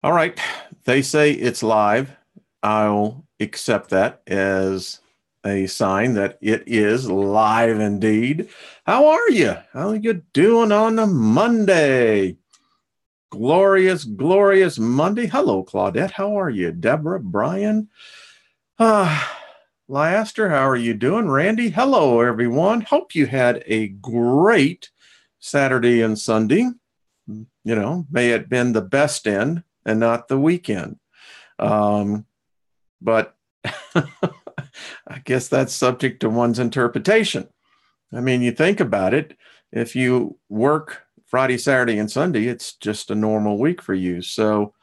All right. They say it's live. I'll accept that as a sign that it is live indeed. How are you? How are you doing on a Monday? Glorious, glorious Monday. Hello, Claudette. How are you? Deborah, Brian, uh, Laster, how are you doing? Randy, hello, everyone. Hope you had a great Saturday and Sunday. May it been the best end and not the weekend. But I guess that's subject to one's interpretation. I mean, you think about it, if you work Friday, Saturday, and Sunday, it's just a normal week for you. So,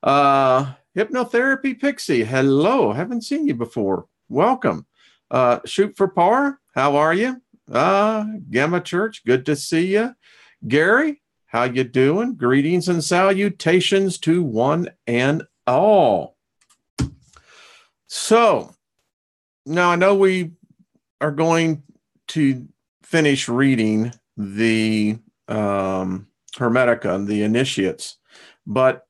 Hypnotherapy Pixie, hello. Haven't seen you before. Welcome. Shoot for Par, how are you? Gamma Church, good to see you. Gary, how you doing? Greetings and salutations to one and all. So now I know we are going to finish reading the Hermetica, the initiates, but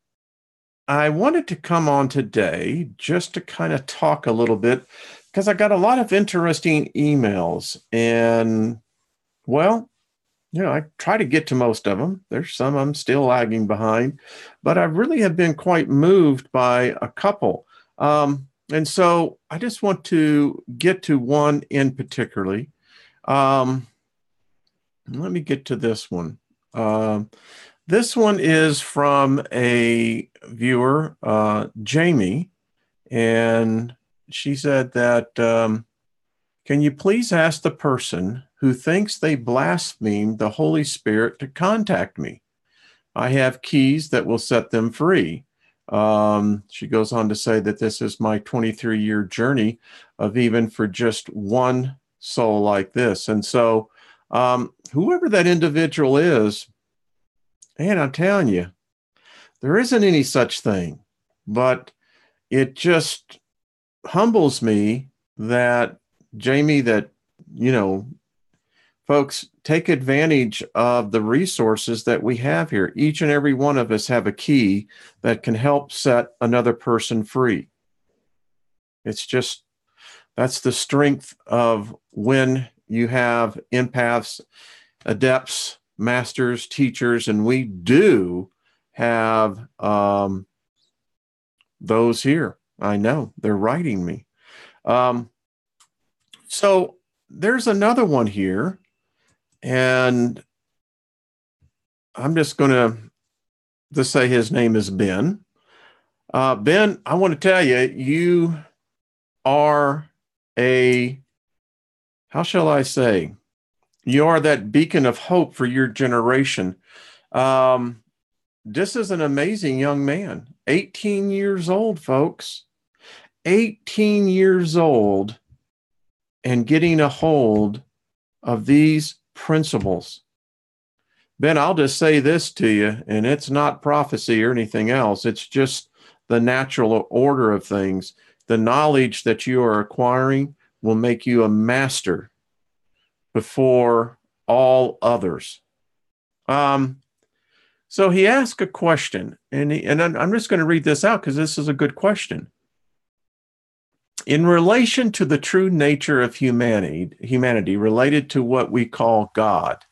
I wanted to come on today just to kind of talk a little bit because I got a lot of interesting emails and, well, I try to get to most of them. There's some I'm still lagging behind, but I really have been quite moved by a couple. And so I just want to get to one in particularly. Let me get to this one. This one is from a viewer, Jamie, and she said that, can you please ask the person who thinks they blasphemed the Holy Spirit to contact me? I have keys that will set them free. She goes on to say that this is my 23-year journey of even for just one soul like this. And so whoever that individual is, and I'm telling you, there isn't any such thing, but it just humbles me that, Jamie, that, folks, take advantage of the resources that we have here. Each and every one of us have a key that can help set another person free. It's just, that's the strength of when you have empaths, adepts, masters, teachers, and we do have those here. I know they're writing me. So there's another one here, and I'm just going to just say his name is Ben. Ben, I want to tell you, you are how shall I say? You are that beacon of hope for your generation. This is an amazing young man, 18 years old, folks. 18 years old and getting a hold of these principles. Ben, I'll just say this to you, and it's not prophecy or anything else. It's just the natural order of things. The knowledge that you are acquiring will make you a master before all others. So he asked a question, and I'm just going to read this out because this is a good question. In relation to the true nature of humanity related to what we call God,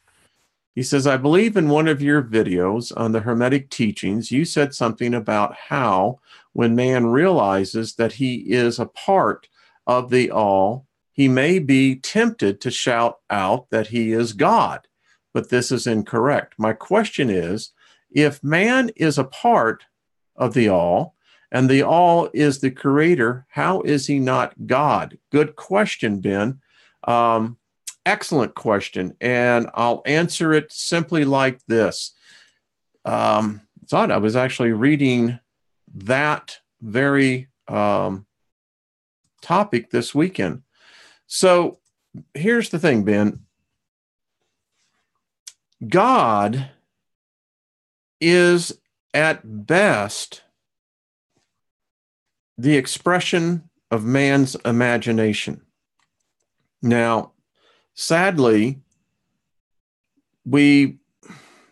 he says, I believe in one of your videos on the Hermetic teachings, you said something about how when man realizes that he is a part of the all, he may be tempted to shout out that he is God, but this is incorrect. My question is, if man is a part of the all, and the all is the creator, how is he not God? Good question, Ben. Excellent question. And I'll answer it simply like this. It's odd. I was actually reading that very topic this weekend. So here's the thing, Ben. God is at best the expression of man's imagination. Now, sadly, we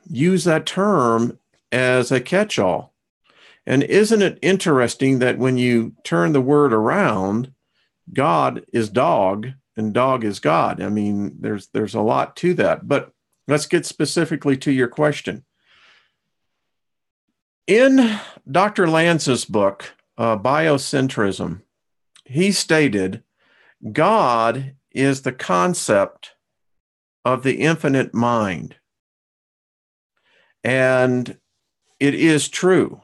use that term as a catch-all. And isn't it interesting that when you turn the word around, God is dog and dog is God? I mean, there's a lot to that. But let's get specifically to your question. In Dr. Lance's book, Biocentrism, he stated, God is the concept of the infinite mind. And it is true.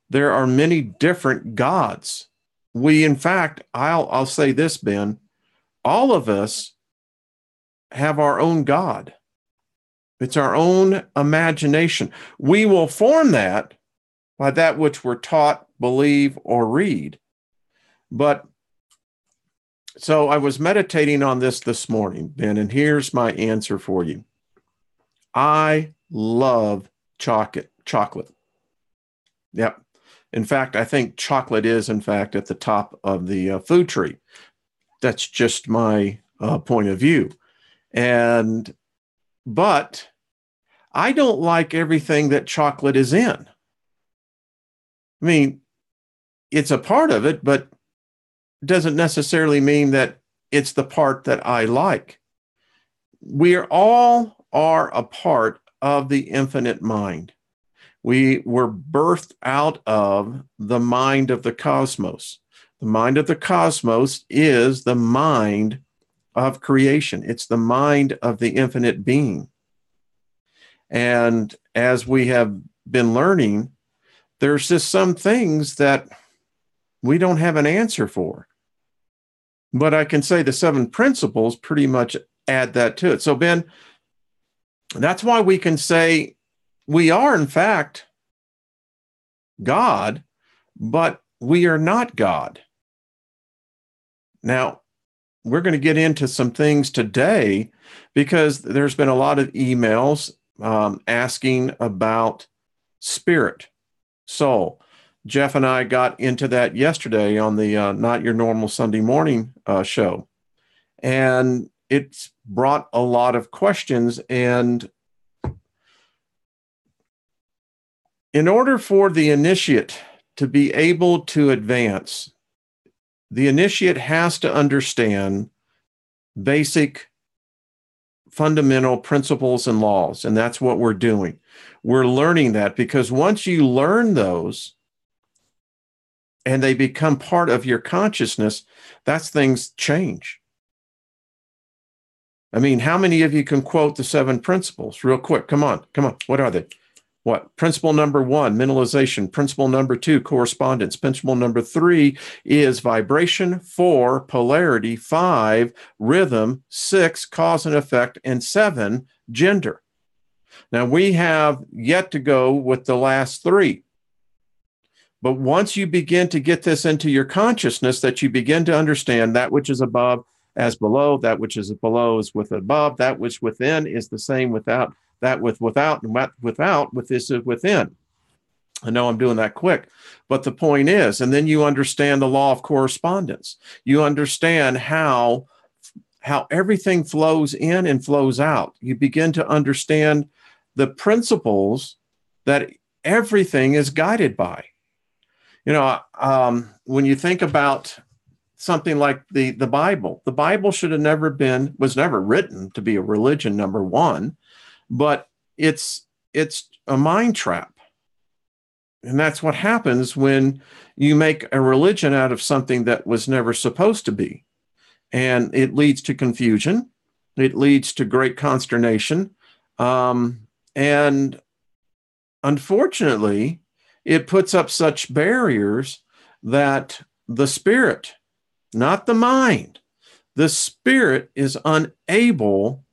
There are many different gods. We, in fact, I'll say this, Ben, all of us have our own God. It's our own imagination. We will form that by that which we're taught, believe, or read. But so I was meditating on this morning, Ben, and here's my answer for you. I love chocolate. Yep. In fact, I think chocolate is, in fact, at the top of the food tree. That's just my point of view. But I don't like everything that chocolate is in. I mean, it's a part of it, but it doesn't necessarily mean that it's the part that I like. We all are a part of the infinite mind. We were birthed out of the mind of the cosmos. The mind of the cosmos is the mind of creation. It's the mind of the infinite being. And as we have been learning, there's just some things that we don't have an answer for. But I can say the 7 principles pretty much add that to it. So, Ben, that's why we can say we are, in fact, God, but we are not God. Now, we're going to get into some things today because there's been a lot of emails asking about spirit, soul. Jeff and I got into that yesterday on the Not Your Normal Sunday Morning show. And it's brought a lot of questions. And in order for the initiate to be able to advance, the initiate has to understand basic fundamental principles and laws. And that's what we're doing. We're learning that because once you learn those and they become part of your consciousness, that's things change. I mean, how many of you can quote the 7 principles real quick? Come on. What are they? What? Principle number 1, mentalization. Principle number 2, correspondence. Principle number 3 is vibration. 4, polarity. 5, rhythm. 6, cause and effect. And 7, gender. Now, we have yet to go with the last 3. But once you begin to get this into your consciousness, that you begin to understand that which is above as below, that which is below is with above, that which within is the same without, that without, and without with this is within. I know I'm doing that quick, but the point is, and then you understand the law of correspondence. You understand how everything flows in and flows out. You begin to understand the principles that everything is guided by. You know, when you think about something like the Bible was never written to be a religion, number one, but it's a mind trap. And that's what happens when you make a religion out of something that was never supposed to be. And it leads to confusion. It leads to great consternation. And unfortunately, it puts up such barriers that the spirit, not the mind, the spirit is unable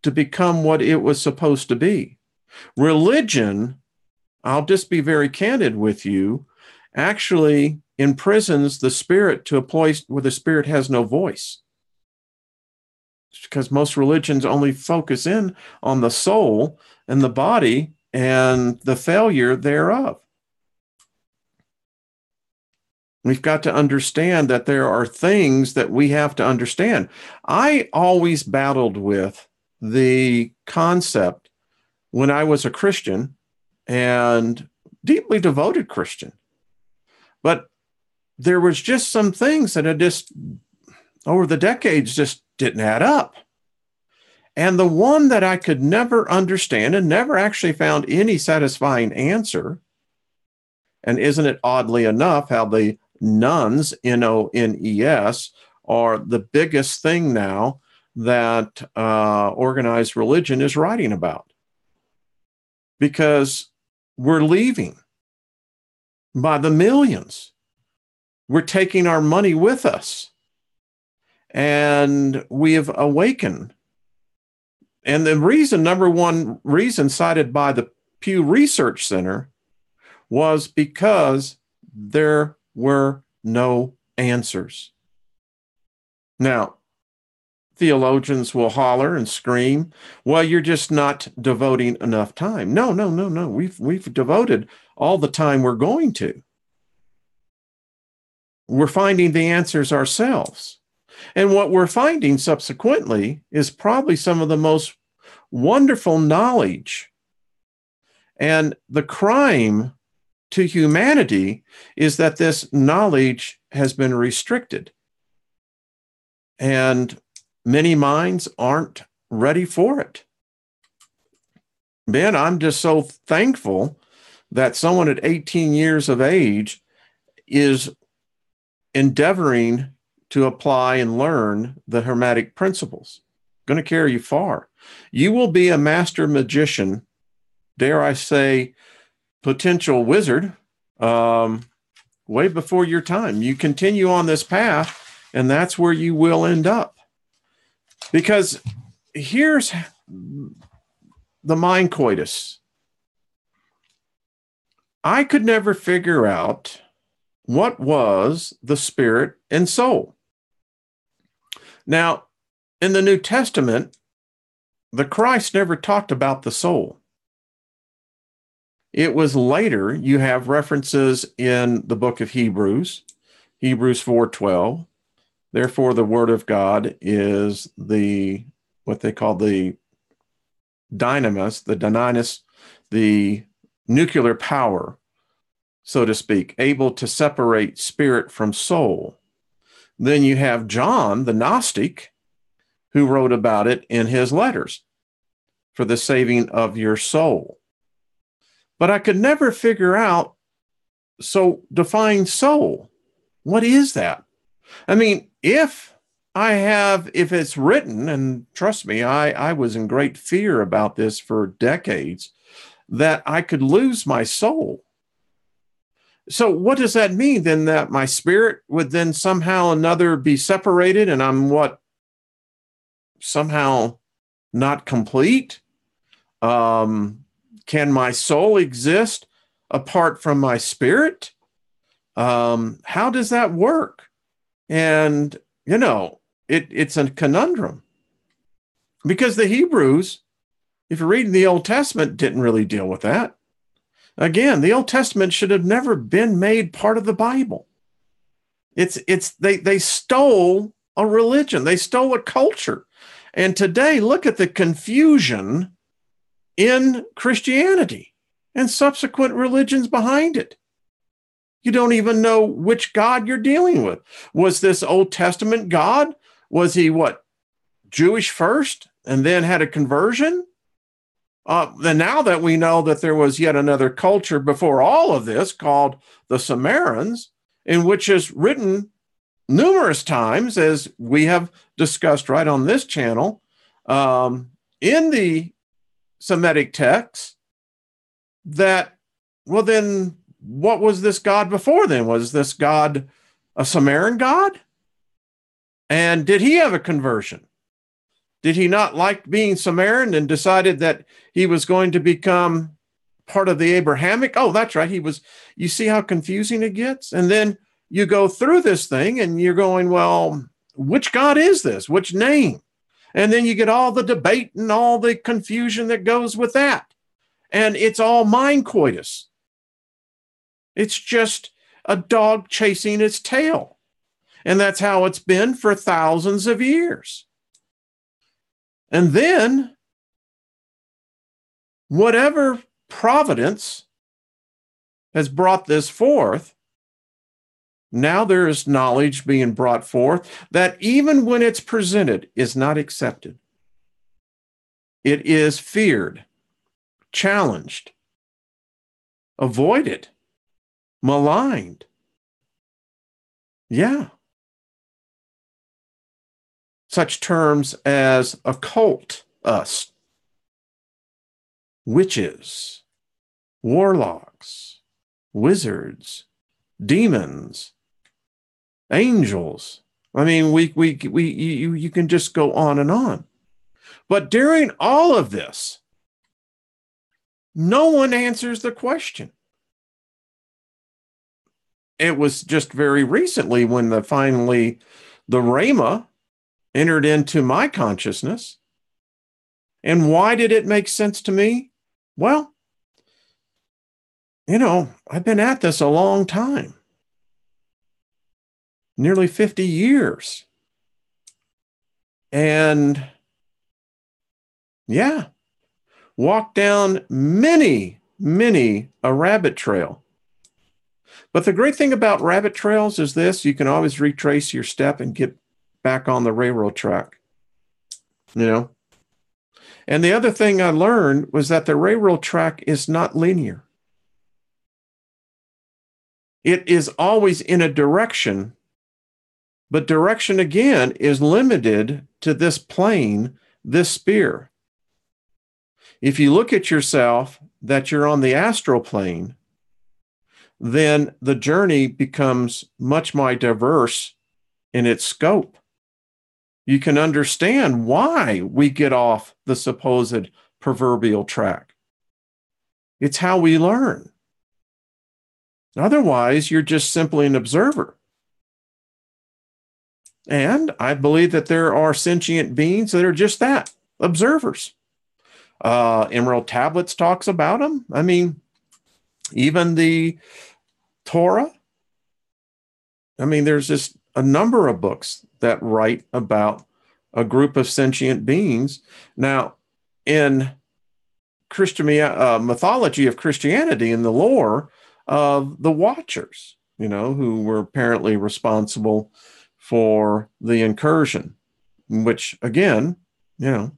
to become what it was supposed to be. Religion, I'll just be very candid with you, actually imprisons the spirit to a place where the spirit has no voice. Because most religions only focus in on the soul and the body and the failure thereof. We've got to understand that there are things that we have to understand. I always battled with the concept when I was a Christian and deeply devoted Christian. But there was just some things that had just, over the decades, just didn't add up. And the one that I could never understand and never actually found any satisfying answer, and isn't it oddly enough how the nuns, Nones, are the biggest thing now that organized religion is writing about? Because we're leaving by the millions. We're taking our money with us. And we have awakened. And the reason, number one reason cited by the Pew Research Center, was because there were no answers. Now, theologians will holler and scream, well, you're just not devoting enough time. No. We've devoted all the time we're going to. We're finding the answers ourselves. And what we're finding subsequently is probably some of the most wonderful knowledge. And the crime to humanity is that this knowledge has been restricted. And many minds aren't ready for it. Ben, I'm just so thankful that someone at 18 years of age is endeavoring to apply and learn the Hermetic principles. Going to carry you far. You will be a master magician, dare I say, potential wizard, way before your time. You continue on this path, and that's where you will end up. Because here's the mind coitus. I could never figure out what was the spirit and soul. Now, in the New Testament, the Christ never talked about the soul. It was later, you have references in the book of Hebrews 4:12. Therefore, the word of God is what they call the dynamis, the nuclear power, so to speak, able to separate spirit from soul. Then you have John, the Gnostic, who wrote about it in his letters for the saving of your soul. But I could never figure out, so define soul. What is that? I mean, if it's written, and trust me, I was in great fear about this for decades, that I could lose my soul. So what does that mean then? That my spirit would then somehow or another be separated and I'm somehow not complete? Can my soul exist apart from my spirit? How does that work? And, it's a conundrum. Because the Hebrews, if you're reading the Old Testament, didn't really deal with that. Again, the Old Testament should have never been made part of the Bible. They stole a religion. They stole a culture. And today, look at the confusion in Christianity and subsequent religions behind it. You don't even know which God you're dealing with. Was this Old Testament God? Was he Jewish first and then had a conversion? Then now that we know that there was yet another culture before all of this called the Samaritans, in which is written numerous times, as we have discussed right on this channel, in the Semitic texts, that, well, then what was this God before then? Was this God a Samaritan God? And did he have a conversion? Did he not like being Samaritan and decided that he was going to become part of the Abrahamic? Oh, that's right. You see how confusing it gets? And then you go through this thing and you're going, well, which God is this? Which name? And then you get all the debate and all the confusion that goes with that. And it's all mind coitus. It's just a dog chasing its tail. And that's how it's been for thousands of years. And then, whatever providence has brought this forth. Now there is knowledge being brought forth that even when it's presented is not accepted. It is feared, challenged, avoided, maligned. Yeah. Such terms as occult us, witches, warlocks, wizards, demons, angels. I mean, you can just go on and on. But during all of this, no one answers the question. It was just very recently when finally the Rhema entered into my consciousness. And why did it make sense to me? Well, I've been at this a long time, nearly 50 years. And yeah, walked down many a rabbit trail. But the great thing about rabbit trails is this: you can always retrace your step and get back on the railroad track. And the other thing I learned was that the railroad track is not linear. It is always in a direction, but direction again is limited to this plane, this sphere. If you look at yourself that you're on the astral plane, then the journey becomes much more diverse in its scope. You can understand why we get off the supposed proverbial track. It's how we learn. Otherwise, you're just simply an observer. And I believe that there are sentient beings that are just that, observers. Emerald Tablets talks about them. I mean, even the Torah. I mean, there's just a number of books that write about a group of sentient beings. Now, in Christian mythology of Christianity, in the lore of the Watchers, who were apparently responsible for the incursion, which again, hey,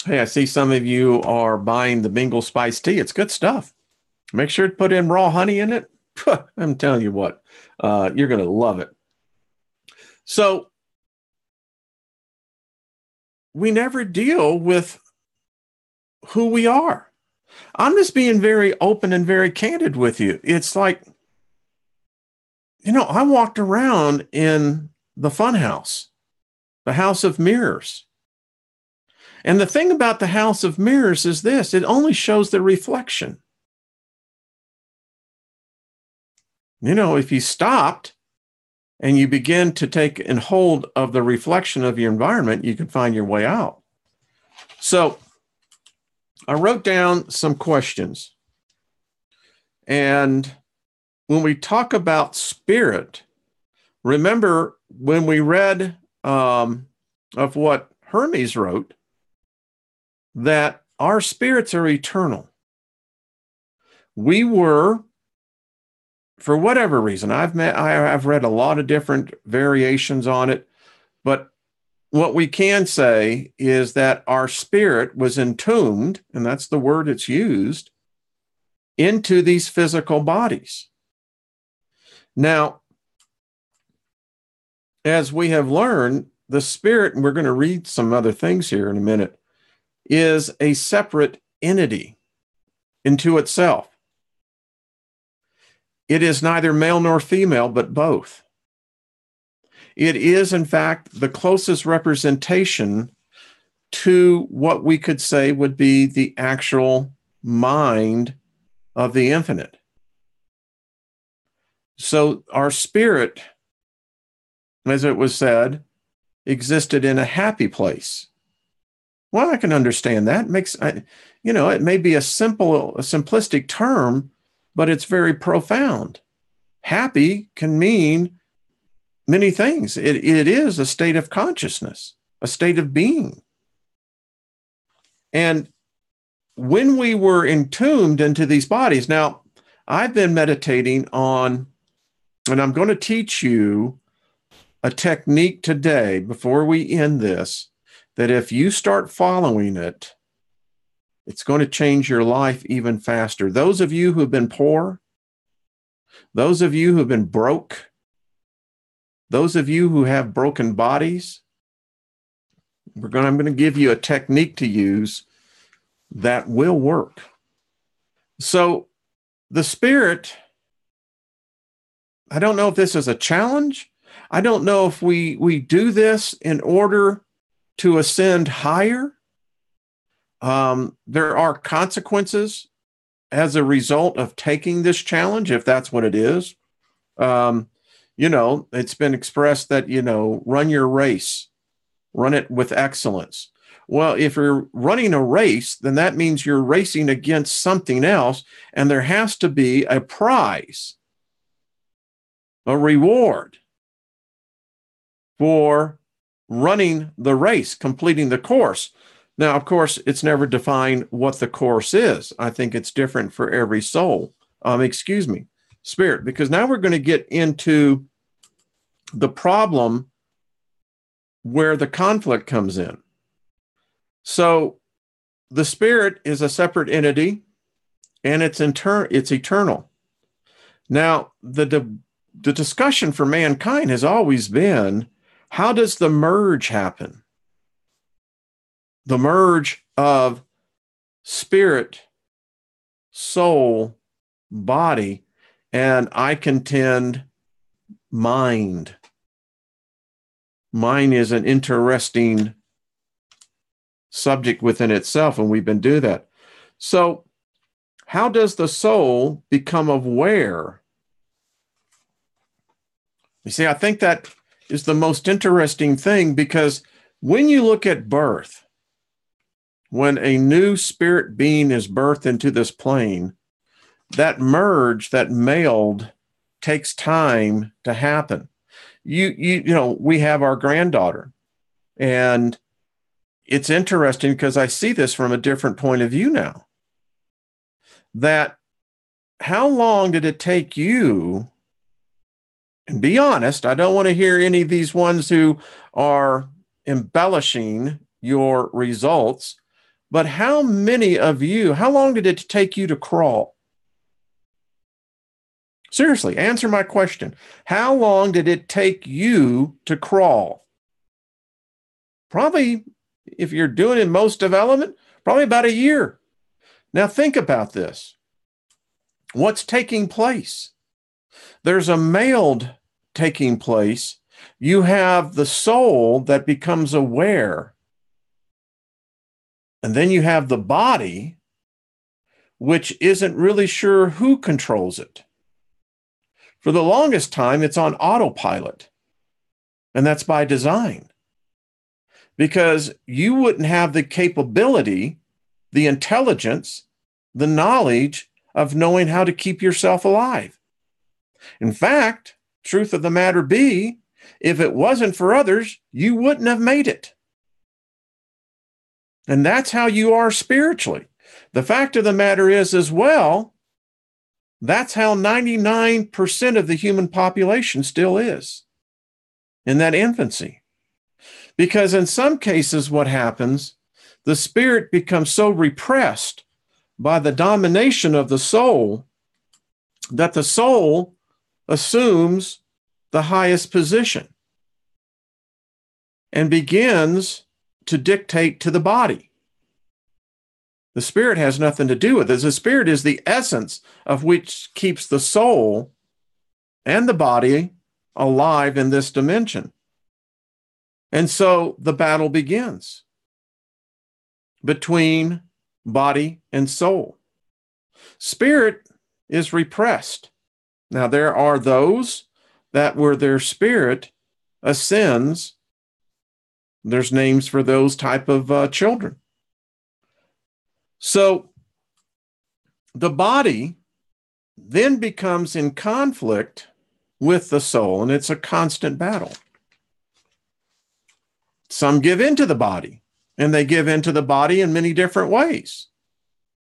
I see some of you are buying the Bengal Spice Tea. It's good stuff. Make sure to put in raw honey in it. I'm telling you what, you're going to love it. So we never deal with who we are. I'm just being very open and very candid with you. It's like, I walked around in the funhouse, the house of mirrors. And the thing about the house of mirrors is this: it only shows the reflection. If you stopped and you begin to take and hold of the reflection of your environment, you can find your way out. So I wrote down some questions. And when we talk about spirit, remember when we read of what Hermes wrote, that our spirits are eternal. We were, for whatever reason, I've read a lot of different variations on it, but what we can say is that our spirit was entombed, and that's the word it's used, into these physical bodies. Now, as we have learned, the spirit, and we're going to read some other things here in a minute, is a separate entity into itself. It is neither male nor female, but both. It is, in fact, the closest representation to what we could say would be the actual mind of the infinite. So our spirit, as it was said, existed in a happy place. Well, I can understand that. It may be a simplistic term, but it's very profound. Happy can mean many things. It is a state of consciousness, a state of being. And when we were entombed into these bodies, now I've been meditating on, and I'm going to teach you a technique today before we end this, that if you start following it, it's going to change your life even faster. Those of you who've been poor, those of you who've been broke, those of you who have broken bodies, I'm going to give you a technique to use that will work. So the spirit, I don't know if this is a challenge. I don't know if we do this in order to ascend higher. There are consequences as a result of taking this challenge, if that's what it is. It's been expressed that, run your race, run it with excellence. Well, if you're running a race, then that means you're racing against something else, and there has to be a prize, a reward for running the race, completing the course. Now, of course, it's never defined what the course is. I think it's different for every soul. Spirit, because now we're going to get into the problem where the conflict comes in. So the spirit is a separate entity, and it's eternal. Now, the discussion for mankind has always been, how does the merge happen? The merge of spirit, soul, body, and I contend mind. Mind is an interesting subject within itself, and we've been doing that. So how does the soul become aware? You see, I think that is the most interesting thing, because when you look at birth, when a new spirit being is birthed into this plane, that merge, that meld, takes time to happen. We have our granddaughter, and it's interesting because I see this from a different point of view now. That how long did it take you? And be honest, I don't want to hear any of these ones who are embellishing your results, but how many of you, how long did it take you to crawl? Seriously, answer my question. How long did it take you to crawl? Probably, if you're doing in most development, probably about a year. Now think about this. What's taking place? There's a meld taking place. You have the soul that becomes aware. And then you have the body, which isn't really sure who controls it. For the longest time, it's on autopilot. And that's by design. Because you wouldn't have the capability, the intelligence, the knowledge of knowing how to keep yourself alive. In fact, truth of the matter be, if it wasn't for others, you wouldn't have made it. And that's how you are spiritually. The fact of the matter is as well, that's how 99% of the human population still is in that infancy. Because in some cases, what happens, the spirit becomes so repressed by the domination of the soul that the soul assumes the highest position and begins to dictate to the body. The spirit has nothing to do with it. The spirit is the essence of which keeps the soul and the body alive in this dimension. And so the battle begins between body and soul. Spirit is repressed. Now, there are those that where their spirit ascends. There's names for those type of children. So the body then becomes in conflict with the soul, and it's a constant battle. Some give into the body, and they give into the body in many different ways.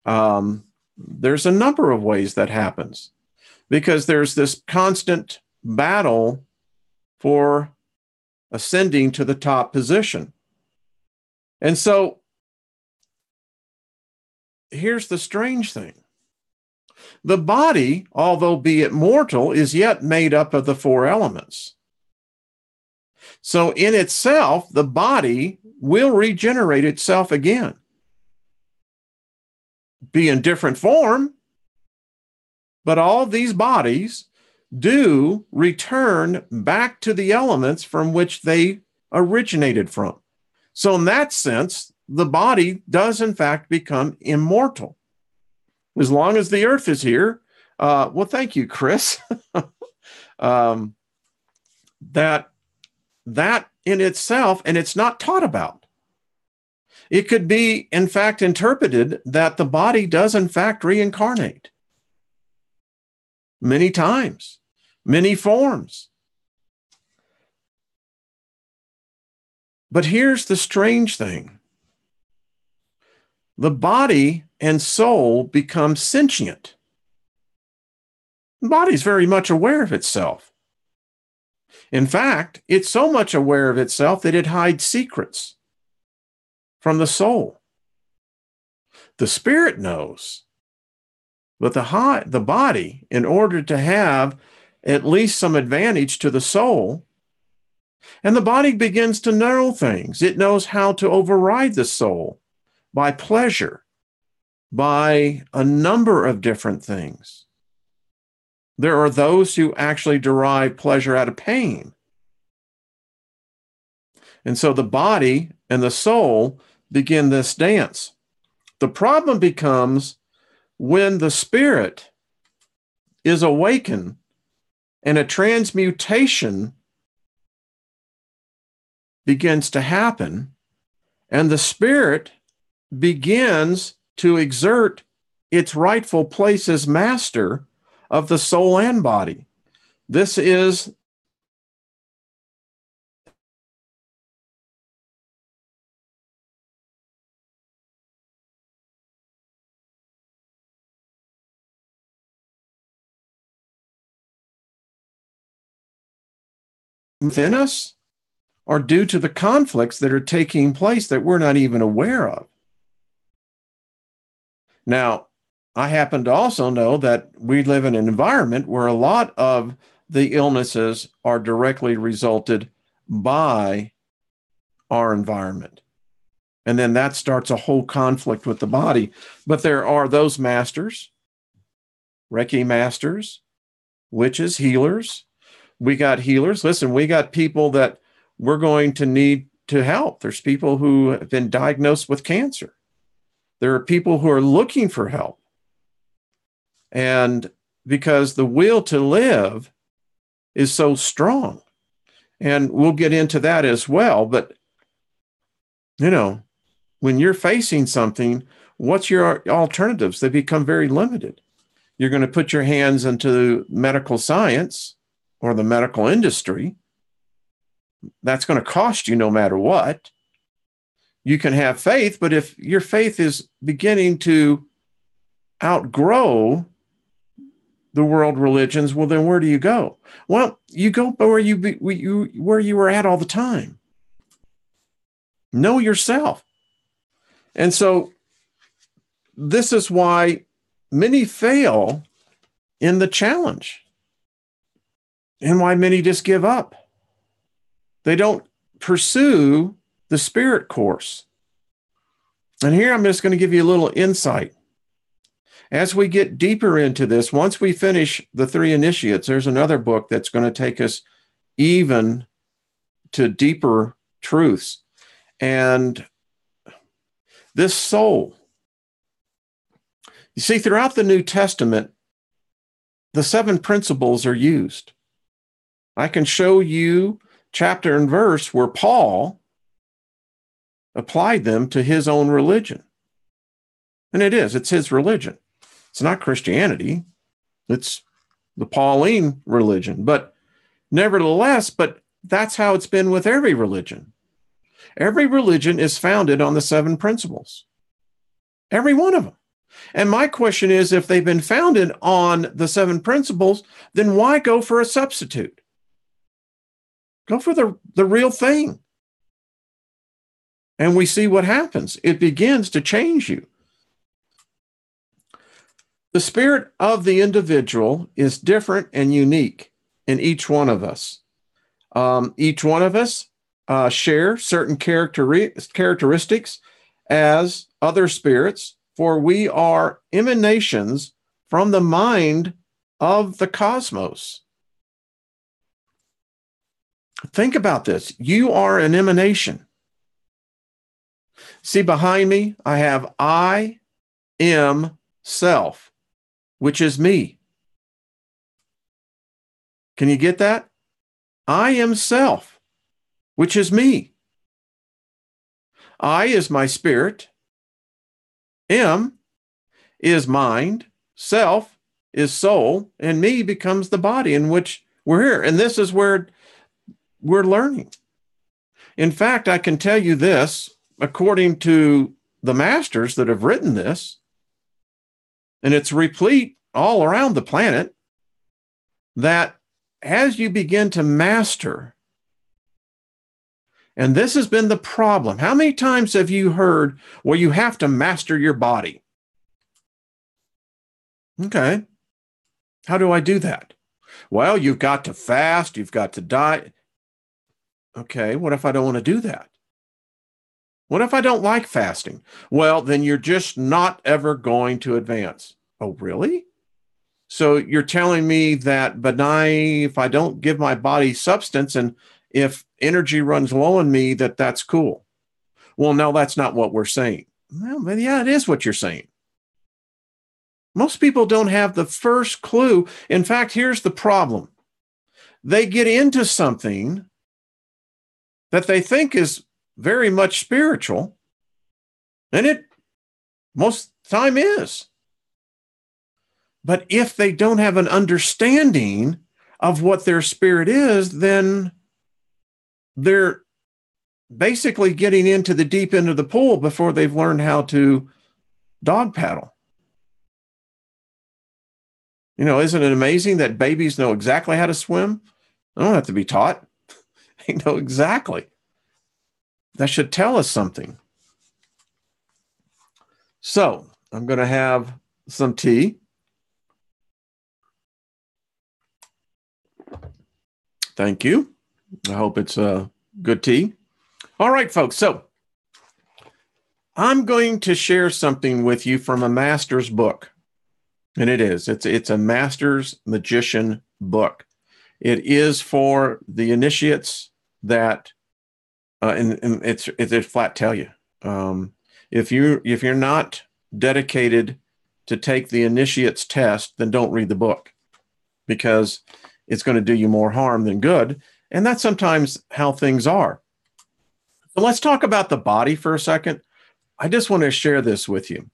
There's a number of ways that happens because there's this constant battle for ascending to the top position. And so here's the strange thing. The body, although be it mortal, is yet made up of the four elements. So in itself, the body will regenerate itself again. Be in different form, but all these bodies do return back to the elements from which they originated from. So in that sense, the body does in fact become immortal. As long as the earth is here, well, thank you, Chris. That in itself, and it's not taught about. It could be, in fact, interpreted that the body does, in fact, reincarnate many times, many forms. But here's the strange thing. The body and soul become sentient. The body's very much aware of itself. In fact, it's so much aware of itself that it hides secrets from the soul. The spirit knows, but the body, in order to have at least some advantage to the soul, and the body begins to know things. It knows how to override the soul by pleasure, by a number of different things. There are those who actually derive pleasure out of pain. And so the body and the soul begin this dance. The problem becomes when the spirit is awakened and a transmutation begins to happen, and the spirit begins to exert its rightful place as master of the soul and body. This is within us are due to the conflicts that are taking place that we're not even aware of. Now, I happen to also know that we live in an environment where a lot of the illnesses are directly resulted by our environment. And then that starts a whole conflict with the body. But there are those masters, Reiki masters, witches, healers. We got healers. Listen, we got people that we're going to need to help. There's people who have been diagnosed with cancer. There are people who are looking for help. And because the will to live is so strong. And we'll get into that as well. But, you know, when you're facing something, what's your alternatives? They become very limited. You're going to put your hands into medical science or the medical industry. That's going to cost you no matter what. You can have faith, but if your faith is beginning to outgrow the world religions, well, then where do you go? Well, you go where you were at all the time. Know yourself. And so this is why many fail in the challenge and why many just give up. They don't pursue the spirit course. And here I'm just going to give you a little insight. As we get deeper into this, once we finish the 3 initiates, there's another book that's going to take us even to deeper truths. And this soul, you see, throughout the New Testament, the 7 principles are used. I can show you chapter and verse where Paul applied them to his own religion. And it's his religion. It's not Christianity. It's the Pauline religion. But nevertheless, that's how it's been with every religion. Every religion is founded on the 7 principles. Every one of them. And my question is, if they've been founded on the seven principles, then why go for a substitute? Go for the real thing. And we see what happens. It begins to change you. The spirit of the individual is different and unique in each one of us. Each one of us share certain characteristics as other spirits, for we are emanations from the mind of the cosmos. Think about this. You are an emanation. See, behind me, I have I am self, which is me. Can you get that? I am self, which is me. I is my spirit. M is mind. Self is soul. And me becomes the body in which we're here. And this is where we're learning. In fact, I can tell you this, according to the masters that have written this, and it's replete all around the planet, that as you begin to master, and this has been the problem. How many times have you heard, well, you have to master your body? Okay. How do I do that? Well, you've got to fast, you've got to diet. Okay, what if I don't want to do that? What if I don't like fasting? Well, then you're just not ever going to advance. Oh, really? So you're telling me that if I don't give my body substance and if energy runs low on me, that's cool. Well, no, that's not what we're saying. Well, but yeah, it is what you're saying. Most people don't have the first clue. In fact, here's the problem. They get into something that they think is very much spiritual, and it most time is. But if they don't have an understanding of what their spirit is, then they're basically getting into the deep end of the pool before they've learned how to dog paddle. You know, isn't it amazing that babies know exactly how to swim? They don't have to be taught. They know exactly. That should tell us something. So I'm going to have some tea. Thank you. I hope it's a good tea. All right, folks. So I'm going to share something with you from a master's book. And it's a master's magician book. It is for the initiates that, and it's flat tell you, if you're not dedicated to take the initiate's test, then don't read the book, because it's going to do you more harm than good. And that's sometimes how things are. So let's talk about the body for a second. I just want to share this with you.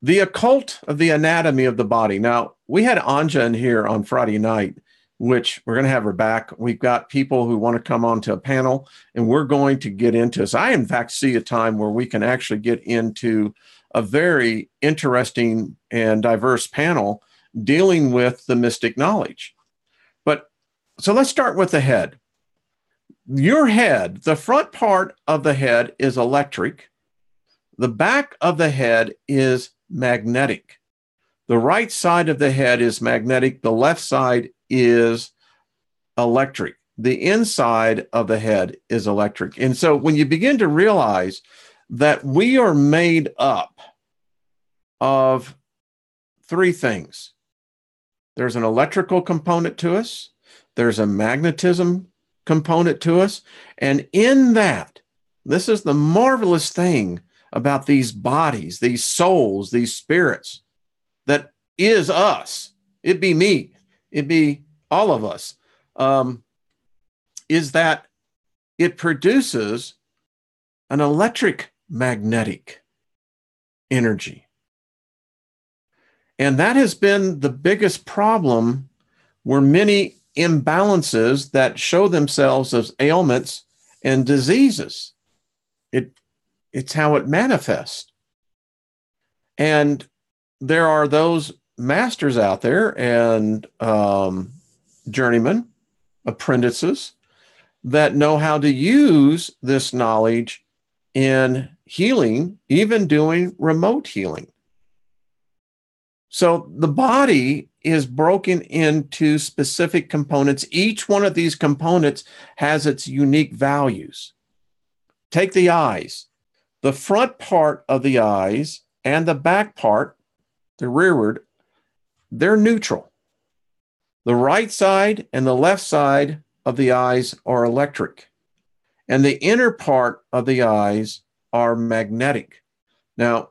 The occult of the anatomy of the body. Now, we had Anja in here on Friday night, which we're going to have her back. We've got people who want to come onto a panel, and we're going to get into this. I, in fact, see a time where we can actually get into a very interesting and diverse panel dealing with the mystic knowledge. But so let's start with the head. Your head, the front part of the head is electric. The back of the head is magnetic. The right side of the head is magnetic. The left side is electric. The inside of the head is electric. And so when you begin to realize that we are made up of three things. There's an electrical component to us. There's a magnetism component to us. And in that, this is the marvelous thing about these bodies, these souls, these spirits, that is us. It'd be me. It'd be all of us. Is that it produces an electric magnetic energy. And that has been the biggest problem, where many imbalances that show themselves as ailments and diseases. It's how it manifests. And there are those masters out there and journeymen, apprentices that know how to use this knowledge in healing, even doing remote healing. So the body is broken into specific components. Each one of these components has its unique values. Take the eyes. The front part of the eyes and the back part, the rearward, they're neutral. The right side and the left side of the eyes are electric, and the inner part of the eyes are magnetic. Now,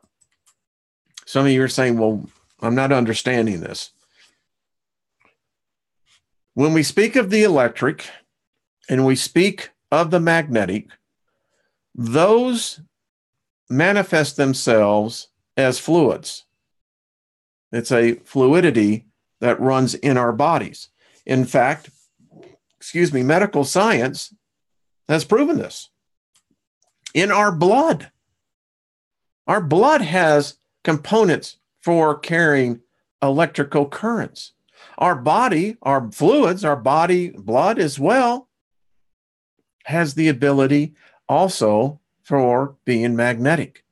some of you are saying, well, I'm not understanding this. When we speak of the electric and we speak of the magnetic, those manifest themselves as fluids. It's a fluidity that runs in our bodies. In fact, medical science has proven this. In our blood has components for carrying electrical currents. Our body, our fluids, our body blood as well, has the ability also for being magnetic.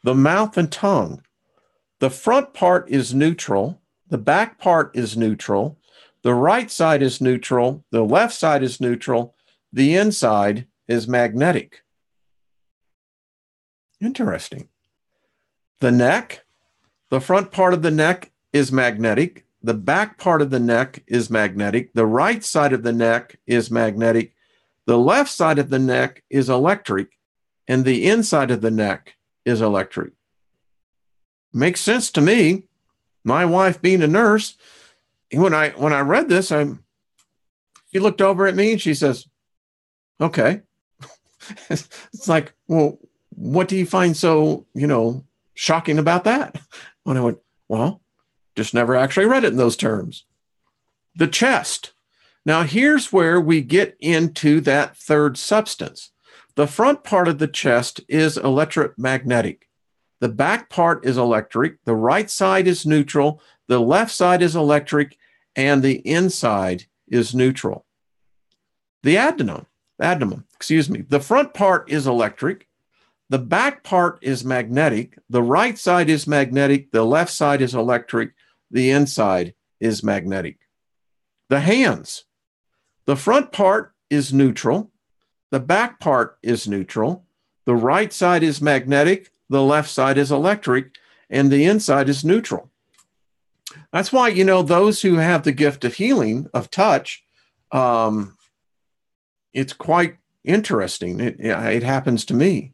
The mouth and tongue. The front part is neutral. The back part is neutral. The right side is neutral. The left side is neutral. The inside is magnetic. Interesting. The neck. The front part of the neck is magnetic. The back part of the neck is magnetic. The right side of the neck is magnetic. The left side of the neck is electric. And the inside of the neck is electric. Makes sense to me. My wife being a nurse, when I read this, she looked over at me and she says, okay. It's like, well, what do you find so, shocking about that? And I went, well, just never actually read it in those terms. The chest. Now, here's where we get into that third substance. The front part of the chest is electromagnetic. The back part is electric. The right side is neutral. The left side is electric. And the inside is neutral. The abdomen. The front part is electric. The back part is magnetic. The right side is magnetic. The left side is electric. The inside is magnetic. The hands. The front part is neutral. The back part is neutral. The right side is magnetic. The left side is electric. And the inside is neutral. That's why, those who have the gift of healing, of touch, it's quite interesting. It happens to me.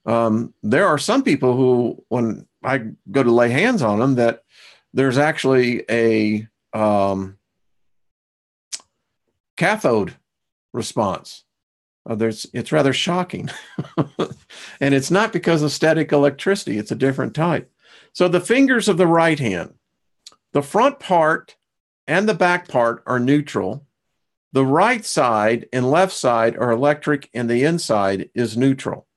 There are some people who, when I go to lay hands on them, that there's actually a cathode response. It's rather shocking. And it's not because of static electricity. It's a different type. So the fingers of the right hand, the front part and the back part are neutral. The right side and left side are electric, and the inside is neutral.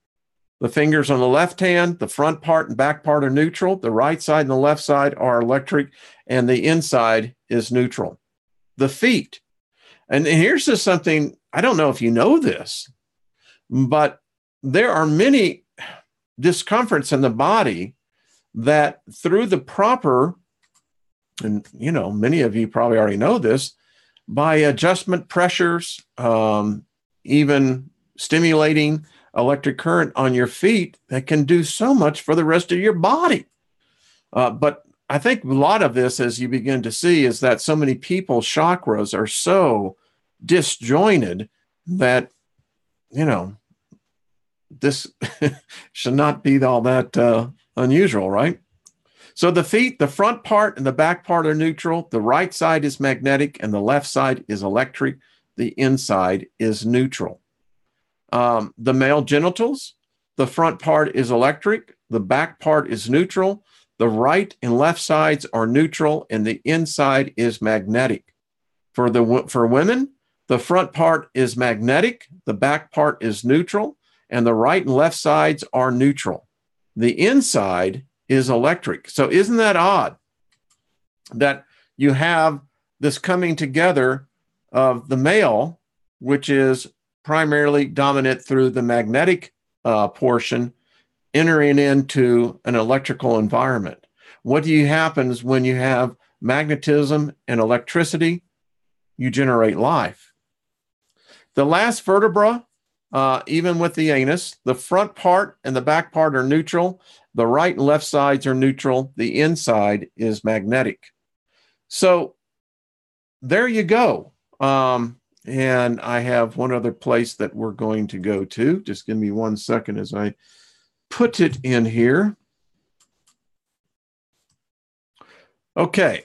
The fingers on the left hand, the front part and back part are neutral. The right side and the left side are electric, and the inside is neutral. The feet. And here's just something, I don't know if you know this, but there are many discomforts in the body that through the proper, and many of you probably already know this, by adjustment pressures, even stimulating electric current on your feet, that can do so much for the rest of your body. But I think a lot of this, as you begin to see, is that so many people's chakras are so disjointed that, this should not be all that unusual, right? So the feet, the front part and the back part are neutral. The right side is magnetic and the left side is electric. The inside is neutral. The male genitals, the front part is electric. The back part is neutral. The right and left sides are neutral, and the inside is magnetic. For women, the front part is magnetic. The back part is neutral, and the right and left sides are neutral. The inside is electric. So isn't that odd that you have this coming together of the male, which is primarily dominant through the magnetic portion, entering into an electrical environment? What happens when you have magnetism and electricity? You generate life. The last vertebra, even with the anus, the front part and the back part are neutral. The right and left sides are neutral. The inside is magnetic. So there you go. And I have one other place that we're going to go to. Just give me 1 second as I put it in here. Okay.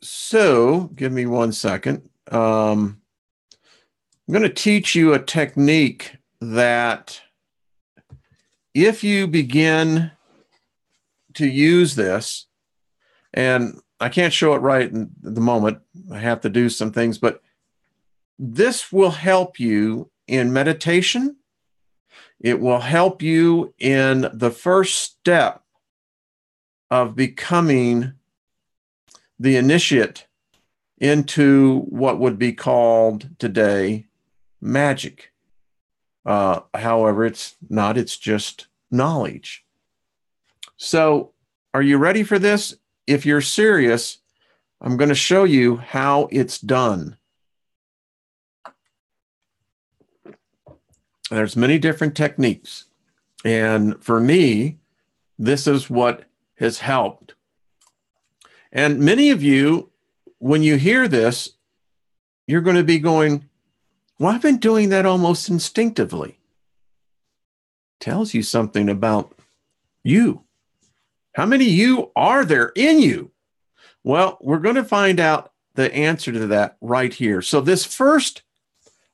So give me 1 second. I'm going to teach you a technique that if you begin to use this, and I can't show it right in the moment, I have to do some things, but this will help you in meditation. It will help you in the first step of becoming the initiate into what would be called today magic. However, it's not, it's just knowledge. So are you ready for this? If you're serious, I'm going to show you how it's done. There's many different techniques. And for me, this is what has helped. And many of you, when you hear this, you're going to be going, well, I've been doing that almost instinctively. Tells you something about you. How many you are there in you? Well, we're going to find out the answer to that right here. So this first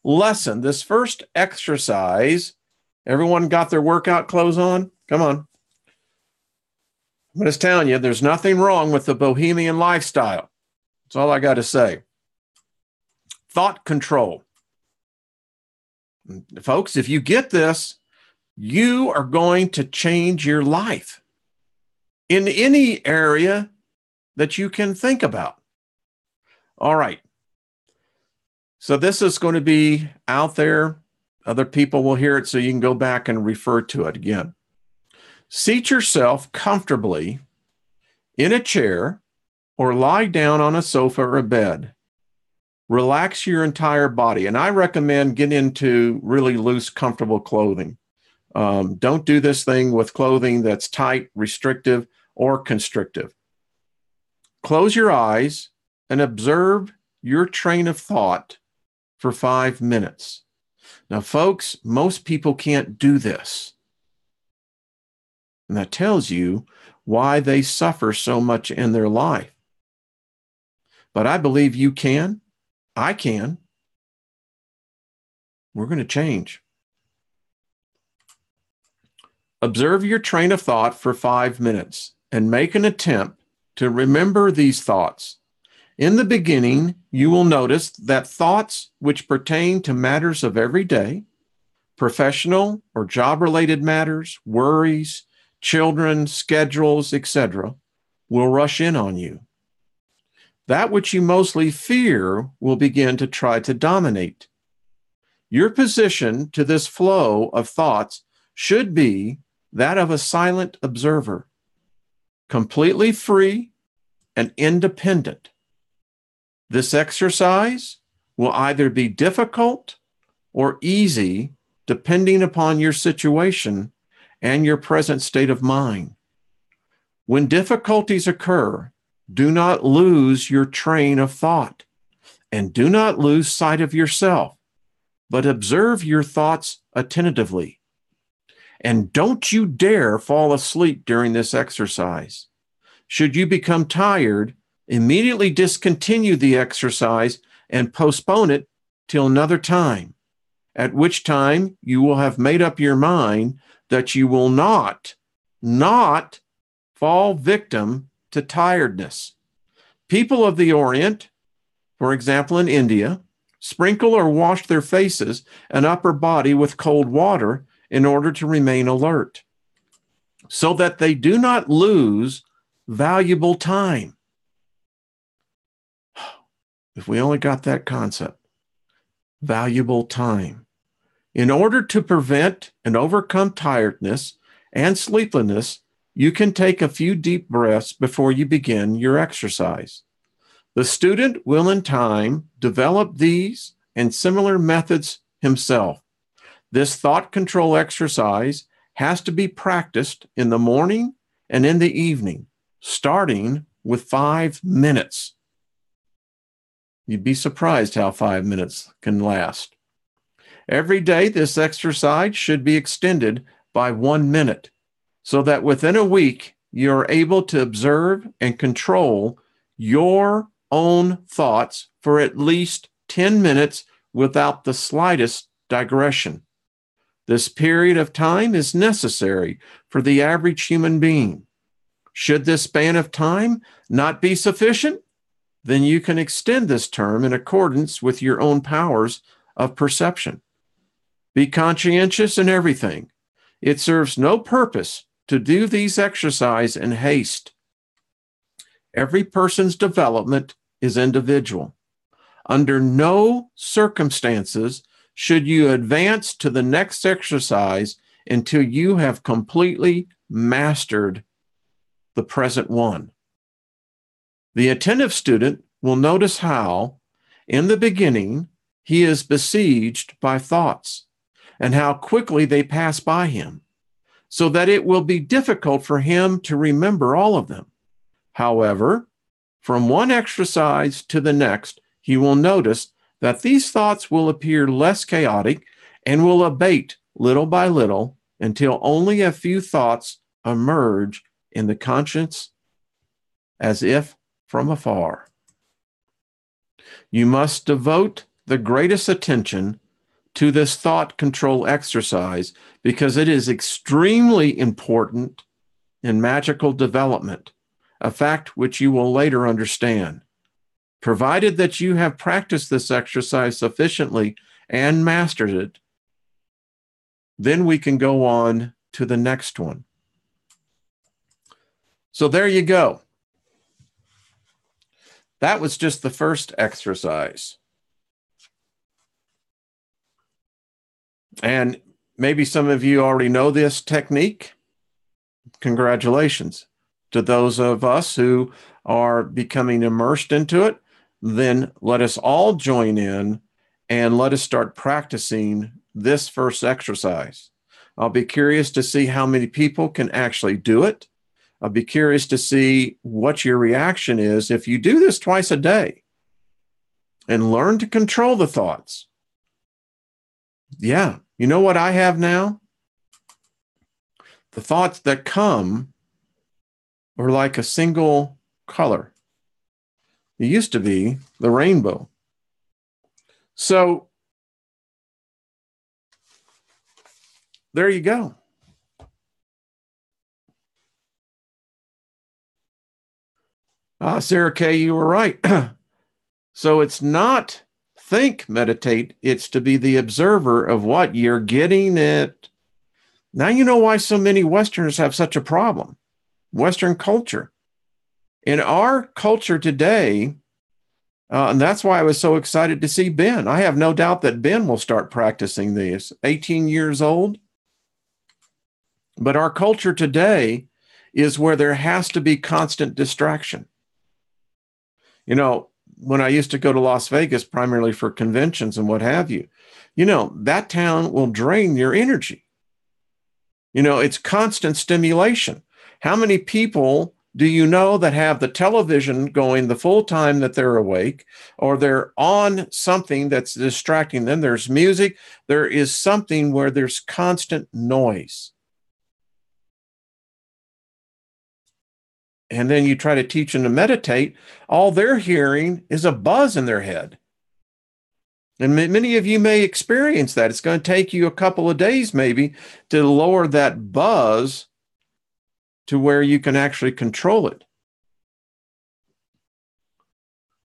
lesson, this first exercise, everyone got their workout clothes on? Come on. I'm just telling you, there's nothing wrong with the bohemian lifestyle. That's all I got to say. Thought control. Folks, if you get this, you are going to change your life in any area that you can think about. All right. So this is going to be out there. Other people will hear it, so you can go back and refer to it again. Seat yourself comfortably in a chair or lie down on a sofa or a bed. Relax your entire body. And I recommend get into really loose, comfortable clothing. Don't do this thing with clothing that's tight, restrictive, or constrictive. Close your eyes and observe your train of thought for 5 minutes. Now, folks, most people can't do this. And that tells you why they suffer so much in their life. But I believe you can. I can. We're going to change. Observe your train of thought for 5 minutes and make an attempt to remember these thoughts. In the beginning, you will notice that thoughts which pertain to matters of every day, professional or job-related matters, worries, children, schedules, etc., will rush in on you. That which you mostly fear will begin to try to dominate. Your position to this flow of thoughts should be that of a silent observer, completely free and independent. This exercise will either be difficult or easy depending upon your situation and your present state of mind. When difficulties occur, do not lose your train of thought and do not lose sight of yourself, but observe your thoughts attentively. And don't you dare fall asleep during this exercise. Should you become tired, immediately discontinue the exercise and postpone it till another time, at which time you will have made up your mind that you will not fall victim to tiredness. People of the Orient, for example in India, sprinkle or wash their faces and upper body with cold water in order to remain alert. so that they do not lose valuable time. If we only got that concept, valuable time. In order to prevent and overcome tiredness and sleeplessness, you can take a few deep breaths before you begin your exercise. The student will in time develop these and similar methods himself. This thought control exercise has to be practiced in the morning and in the evening, starting with 5 minutes. You'd be surprised how 5 minutes can last. Every day, this exercise should be extended by 1 minute, so that within a week, you're able to observe and control your own thoughts for at least 10 minutes without the slightest digression. This period of time is necessary for the average human being. Should this span of time not be sufficient, then you can extend this term in accordance with your own powers of perception. Be conscientious in everything. It serves no purpose to do these exercises in haste. Every person's development is individual. Under no circumstances should you advance to the next exercise until you have completely mastered the present one. The attentive student will notice how, in the beginning, he is besieged by thoughts and how quickly they pass by him, so that it will be difficult for him to remember all of them. However, from one exercise to the next, he will notice that these thoughts will appear less chaotic and will abate little by little until only a few thoughts emerge in the conscience as if from afar. You must devote the greatest attention to this thought control exercise because it is extremely important in magical development, a fact which you will later understand. Provided that you have practiced this exercise sufficiently and mastered it, then we can go on to the next one. So there you go. That was just the first exercise. And maybe some of you already know this technique. Congratulations. To those of us who are becoming immersed into it, then let us all join in and let us start practicing this first exercise. I'll be curious to see how many people can actually do it. I'll be curious to see what your reaction is if you do this twice a day and learn to control the thoughts. Yeah, you know what I have now? The thoughts that come are like a single color. It used to be the rainbow. So there you go. Sarah Kay, you were right. So it's not think, meditate. It's to be the observer of what you're getting it. Now you know why so many Westerners have such a problem. Western culture. In our culture today, and that's why I was so excited to see Ben. I have no doubt that Ben will start practicing these. 18 years old. But our culture today is where there has to be constant distraction. You know, when I used to go to Las Vegas, primarily for conventions and what have you, you know, that town will drain your energy. You know, it's constant stimulation. How many people do you know that have the television going the full time that they're awake, or they're on something that's distracting them? There's music. There is something where there's constant noise. And then you try to teach them to meditate, all they're hearing is a buzz in their head. And many of you may experience that. It's going to take you a couple of days maybe to lower that buzz to where you can actually control it.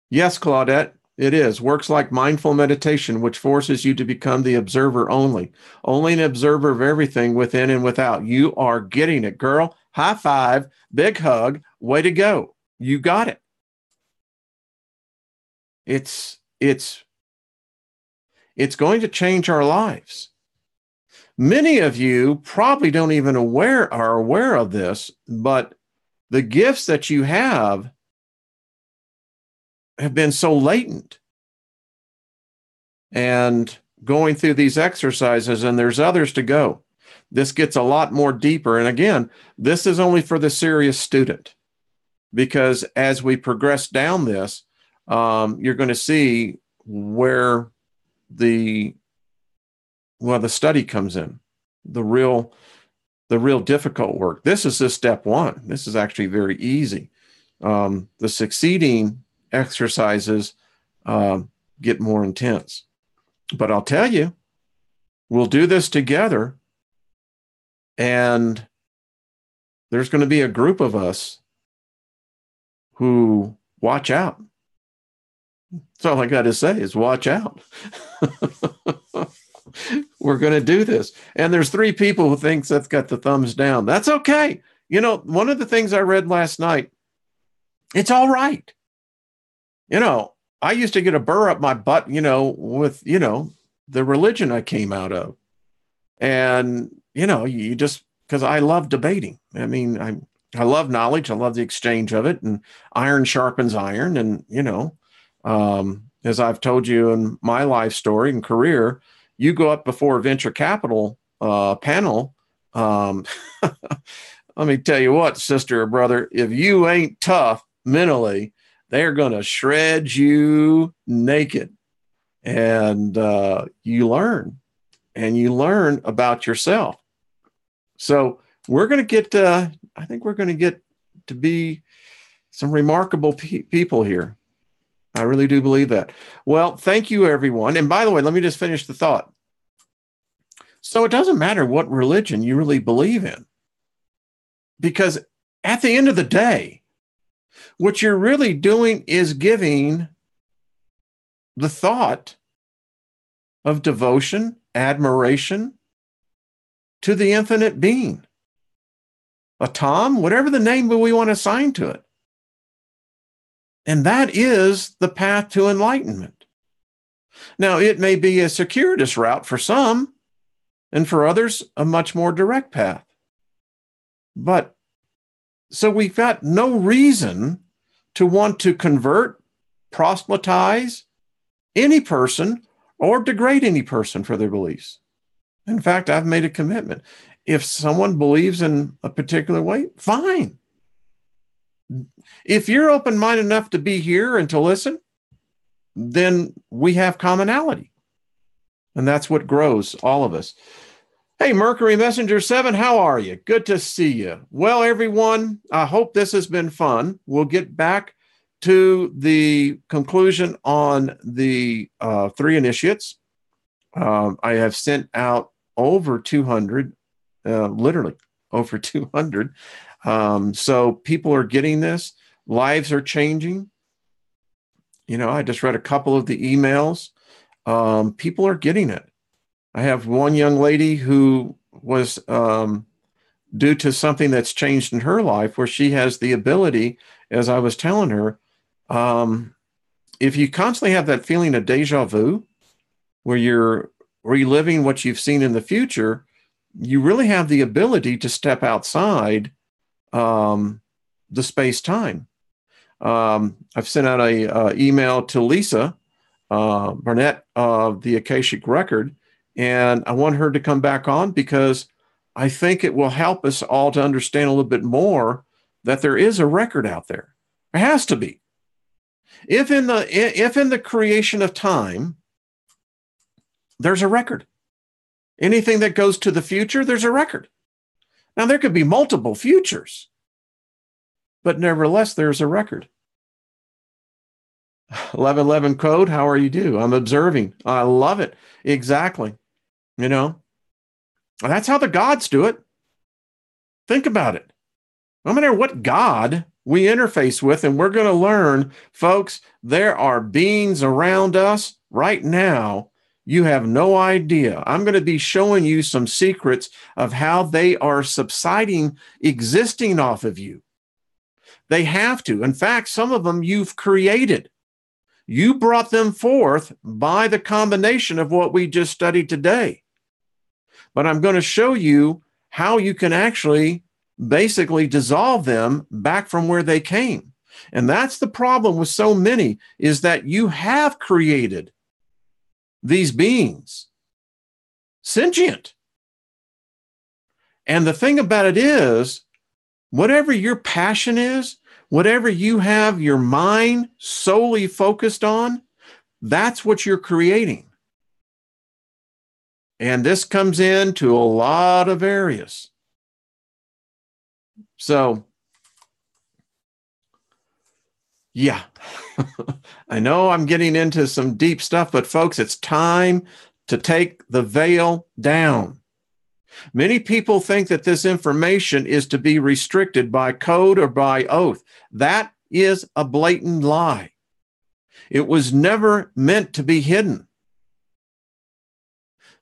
Yes, Claudette. It is. Works like mindful meditation, which forces you to become the observer only. Only an observer of everything within and without. You are getting it, girl. High five, big hug, way to go. You got it. It's going to change our lives. Many of you probably don't even are aware of this, but the gifts that you have been so latent. And going through these exercises, and there's others to go, this gets a lot more deeper. And again, this is only for the serious student, because as we progress down this, you're going to see where the study comes in, the real difficult work. This is just step one. This is actually very easy. The succeeding exercises get more intense. But I'll tell you, we'll do this together, and there's going to be a group of us who watch out. That's all I got to say is watch out. We're going to do this. And there's 3 people who thinks that's got the thumbs down. That's okay. You know, one of the things I read last night, it's all right. You know, I used to get a burr up my butt, with, the religion I came out of. And, you just, because I love debating. I mean, I love knowledge. I love the exchange of it. And iron sharpens iron. And, as I've told you in my life story and career, you go up before a venture capital panel. Let me tell you what, sister or brother, if you ain't tough mentally, they're going to shred you naked. And you learn about yourself. So we're going to get, I think we're going to get to be some remarkable people here. I really do believe that. Well, thank you, everyone. And by the way, let me just finish the thought. So it doesn't matter what religion you really believe in, because at the end of the day, what you're really doing is giving the thought of devotion, admiration to the infinite being, a Tom, whatever the name we want to assign to it. And that is the path to enlightenment. Now, it may be a circuitous route for some, and for others, a much more direct path. But so we've got no reason to want to convert, proselytize any person or degrade any person for their beliefs. In fact, I've made a commitment. If someone believes in a particular way, fine. If you're open-minded enough to be here and to listen, then we have commonality. And that's what grows all of us. Hey, Mercury Messenger 7, how are you? Good to see you. Well, everyone, I hope this has been fun. We'll get back to the conclusion on the 3 initiates. I have sent out over 200, literally over 200. So people are getting this. Lives are changing. I just read a couple of the emails. People are getting it. I have one young lady who was, due to something that's changed in her life, where she has the ability, as I was telling her, if you constantly have that feeling of deja vu, where you're reliving what you've seen in the future, you really have the ability to step outside the space-time. I've sent out a email to Lisa Burnett of the Akashic Record, and I want her to come back on, because I think it will help us all to understand a little bit more that there is a record out there. There has to be. If in the creation of time, there's a record. Anything that goes to the future, there's a record. Now, there could be multiple futures, but nevertheless, there's a record. 1111 code, how are you? I'm observing. I love it. Exactly. That's how the gods do it. Think about it. No matter what god we interface with, and we're going to learn, folks, there are beings around us right now. You have no idea. I'm going to be showing you some secrets of how they are subsiding, existing off of you. They have to. In fact, some of them you've created. You brought them forth by the combination of what we just studied today. But I'm going to show you how you can actually basically dissolve them back from where they came. And that's the problem with so many, is that you have created these beings sentient. And the thing about it is, whatever your passion is, whatever you have your mind solely focused on, that's what you're creating. And this comes into a lot of areas. So, yeah, I know I'm getting into some deep stuff, but folks, it's time to take the veil down. Many people think that this information is to be restricted by code or by oath. That is a blatant lie. It was never meant to be hidden.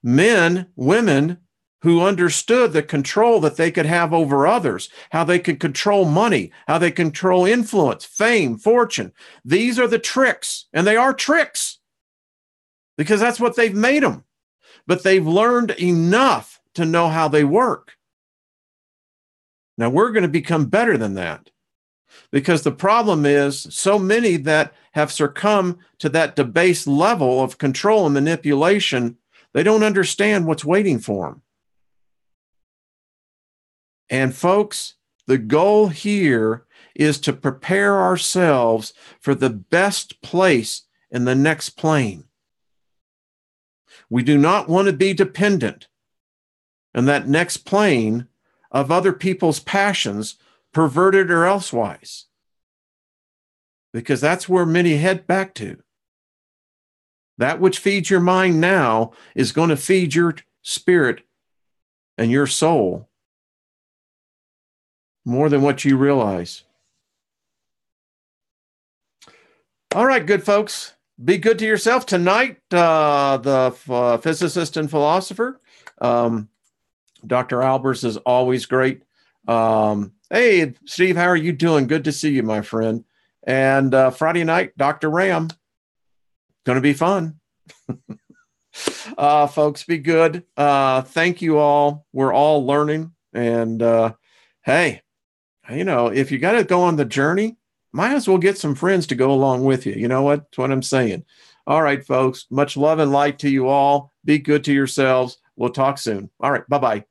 Men, women who understood the control that they could have over others, how they could control money, how they control influence, fame, fortune. These are the tricks, and they are tricks because that's what they've made them. But they've learned enough to know how they work. Now we're going to become better than that, because the problem is so many that have succumbed to that debased level of control and manipulation, they don't understand what's waiting for them. And folks, the goal here is to prepare ourselves for the best place in the next plane. We do not want to be dependent in that next plane of other people's passions, perverted or elsewise, because that's where many head back to. That which feeds your mind now is going to feed your spirit and your soul more than what you realize. All right, good folks. Be good to yourself. Tonight, the physicist and philosopher, Dr. Albers, is always great. Hey, Steve, how are you doing? Good to see you, my friend. And Friday night, Dr. Ram. Going to be fun. Folks, be good. Thank you all. We're all learning. And hey, you know, if you got to go on the journey, might as well get some friends to go along with you. You know what? That's what I'm saying. All right, folks. Much love and light to you all. Be good to yourselves. We'll talk soon. All right. Bye-bye.